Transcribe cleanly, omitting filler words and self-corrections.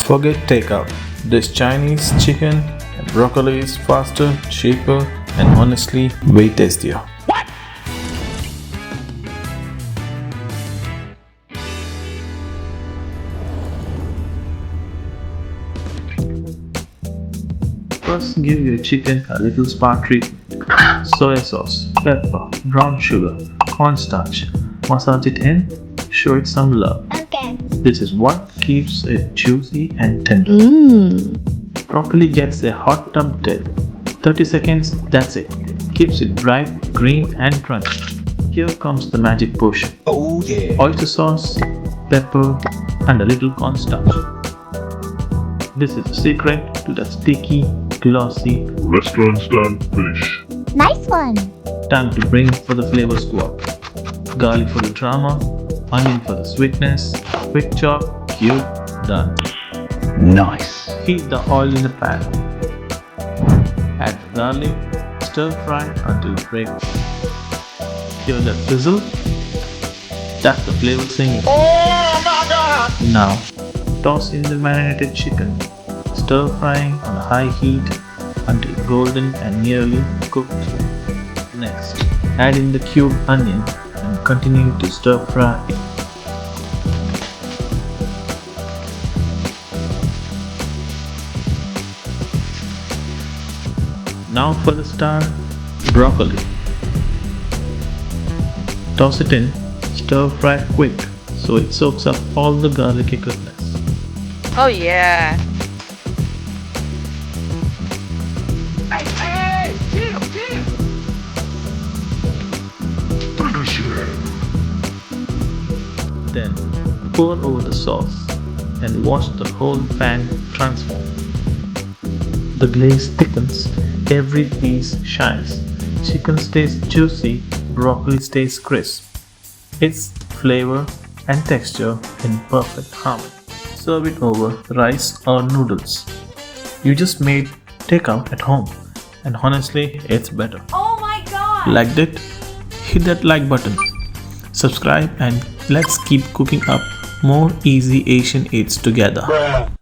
Forget takeout. This Chinese chicken and broccoli is faster, cheaper, and honestly way tastier. First, give your chicken a little spa treatment. Soy sauce, pepper, brown sugar, cornstarch. Massage it in, show it some love. Okay. This is what keeps it juicy and tender. Broccoli gets a hot tub till 30 seconds, that's it. Keeps it bright, green and crunchy. Here comes the magic potion. Oh yeah. Oyster sauce, pepper and a little cornstarch. This is the secret to that sticky, glossy Restaurant style finish. Nice one. time to bring for the flavor squad. Garlic for the drama, onion for the sweetness, quick chop, cube, done. Nice. Heat the oil in the pan. Add the garlic, stir fry until it breaks. Hear that sizzle? That's the flavor singing. Oh my god! Now, toss in the marinated chicken, stir frying on a high heat until golden and nearly cooked. Next, add in the cubed onion and continue to stir fry. Now for the star, broccoli. Toss it in, stir fry quick so it soaks up all the garlicky goodness. Oh yeah. Hey! Chill! Finish him. Then pour over the sauce and watch the whole pan transform. The glaze thickens, every piece shines. Chicken stays juicy, broccoli stays crisp. It's flavor and texture in perfect harmony. Serve it over rice or noodles. You just made takeout at home, and honestly, it's better. Oh my god! Liked it? Hit that like button. Subscribe and let's keep cooking up more easy Asian eats together. Bruh.